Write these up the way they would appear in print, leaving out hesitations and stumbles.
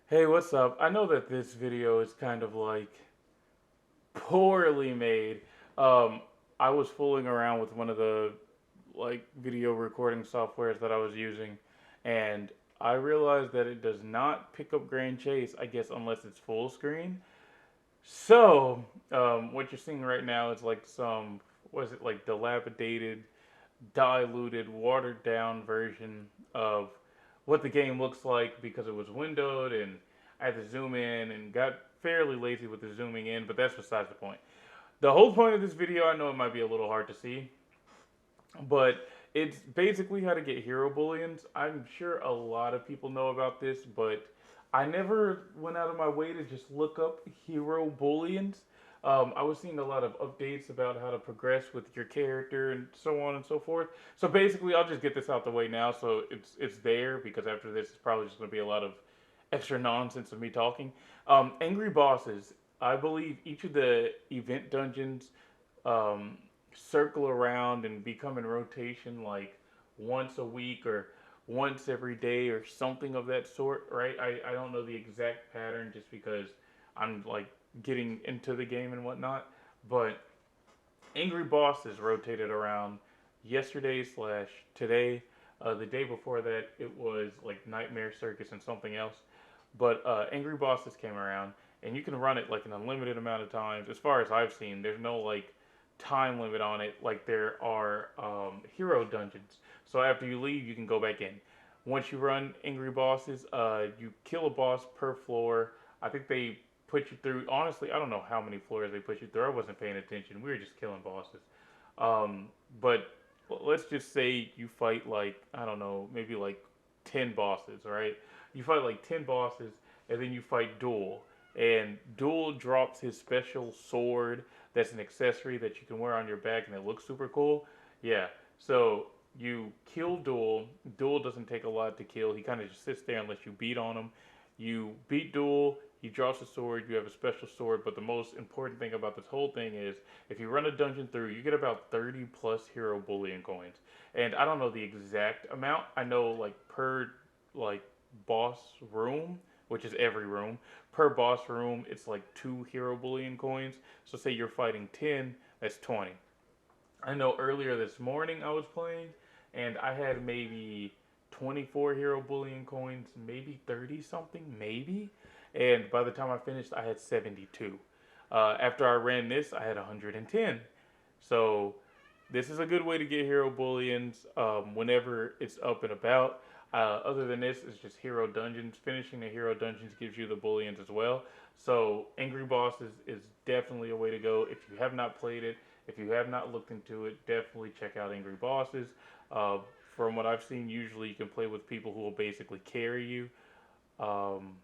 Hey, what's up? I know that this video is kind of like poorly made. Um, I was fooling around with one of the video recording softwares that I was using, and I realized that it does not pick up Grand Chase, I guess, unless it's full screen. So, what you're seeing right now is like some, was it like dilapidated, diluted, watered down version of what the game looks like because it was windowed and I had to zoom in and got fairly lazy with the zooming in, but that's besides the point. The whole point of this video, I know it might be a little hard to see, but it's basically how to get hero bullions. I'm sure a lot of people know about this, but I never went out of my way to just look up hero bullions. I was seeing a lot of updates about how to progress with your character and so on and so forth. So basically, I'll just get this out the way now, so it's there because after this, it's probably just going to be a lot of extra nonsense of me talking. Angry bosses. I believe each of the event dungeons um, circle around and become in rotation like once a week or once every day or something of that sort, right? I don't know the exact pattern just because I'm like getting into the game and whatnot, but Angry Bosses rotated around yesterday slash today. The day before that, it was like Nightmare Circus and something else. But Angry Bosses came around, and you can run it like an unlimited amount of times. As far as I've seen, there's no like time limit on it like there are hero dungeons. So after you leave, you can go back in. Once you run Angry Bosses, you kill a boss per floor. I think they put you through. Honestly, I don't know how many floors they put you through. I wasn't paying attention. We were just killing bosses. But let's just say you fight like I don't know, maybe like 10 bosses, right? You fight like 10 bosses, and then you fight Duel. And Duel drops his special sword that's an accessory that you can wear on your back and it looks super cool. Yeah. So you kill Duel. Duel doesn't take a lot to kill. He kind of just sits there unless you beat on him. You beat Duel. He drops a sword. You have a special sword. But the most important thing about this whole thing is if you run a dungeon through, you get about 30 plus hero bullion coins. And I don't know the exact amount. I know like per like boss room, which is every room, per boss room, it's like 2 hero bullion coins. So say you're fighting 10, that's 20. I know earlier this morning I was playing and I had maybe 24 hero bullion coins, maybe 30 something, maybe. And by the time I finished, I had 72. After I ran this, I had 110. So this is a good way to get hero bullions whenever it's up and about. Other than this, it's just hero dungeons. Finishing the hero dungeons gives you the bullions as well. So Angry Bosses is definitely a way to go. If you have not played it, if you have not looked into it, definitely check out Angry Bosses. Uh, from what I've seen, usually you can play with people who will basically carry you. Um,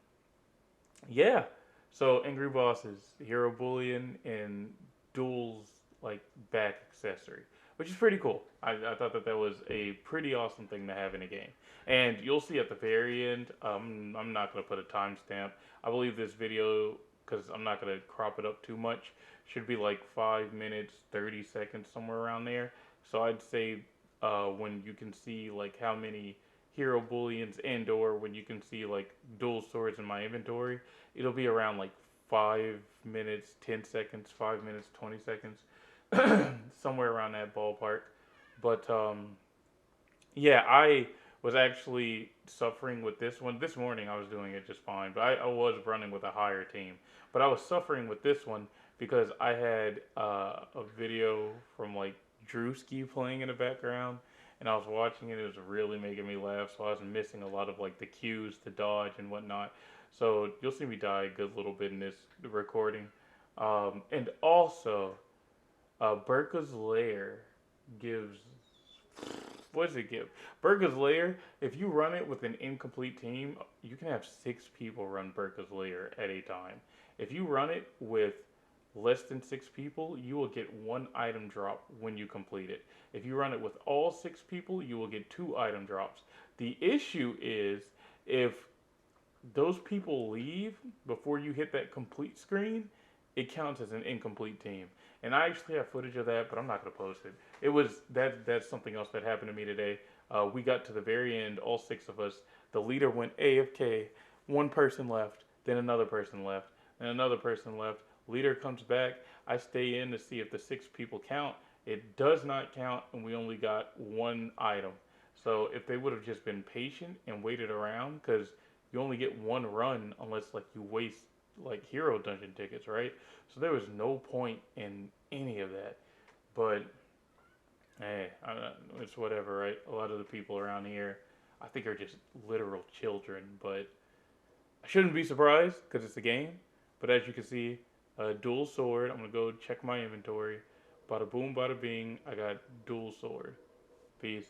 yeah. So Angry Bosses, Hero Bullion, and Duel's like back accessory, which is pretty cool. I thought that that was a pretty awesome thing to have in a game. And you'll see at the very end. I'm not gonna put a timestamp. I believe this video, because I'm not gonna crop it up too much, should be like 5 minutes, 30 seconds, somewhere around there. So I'd say when you can see like how many hero bullions and or when you can see like dual swords in my inventory, it'll be around like 5 minutes, 10 seconds, 5 minutes, 20 seconds, somewhere around that ballpark. But yeah, I was actually suffering with this one. This morning I was doing it just fine, but I was running with a higher team. But I was suffering with this one because I had a video from like Drewski playing in the background, and I was watching it. It was really making me laugh, so I was missing a lot of like the cues to dodge and whatnot. So you'll see me die a good little bit in this recording. And also, Burka's Lair gives what does it give? Burka's Lair, if you run it with an incomplete team, you can have 6 people run Burka's Lair at a time. If you run it with less than 6 people, you will get 1 item drop when you complete it. If you run it with all 6 people, you will get 2 item drops. The issue is if those people leave before you hit that complete screen, it counts as an incomplete team. And I actually have footage of that, but I'm not going to post it. It was that's something else that happened to me today. We got to the very end, all 6 of us. The leader went AFK. One person left, then another person left, and another person left. Leader comes back. I stay in to see if the 6 people count. It does not count, and we only got one item. So if they would have just been patient and waited around, because you only get one run unless like you waste like hero dungeon tickets, right? So there was no point in any of that. But hey, it's whatever, right? A lot of the people around here, I think, are just literal children. But I shouldn't be surprised because it's a game. But as you can see, a dual sword. I'm gonna go check my inventory. Bada boom, bada bing. I got dual sword. Peace.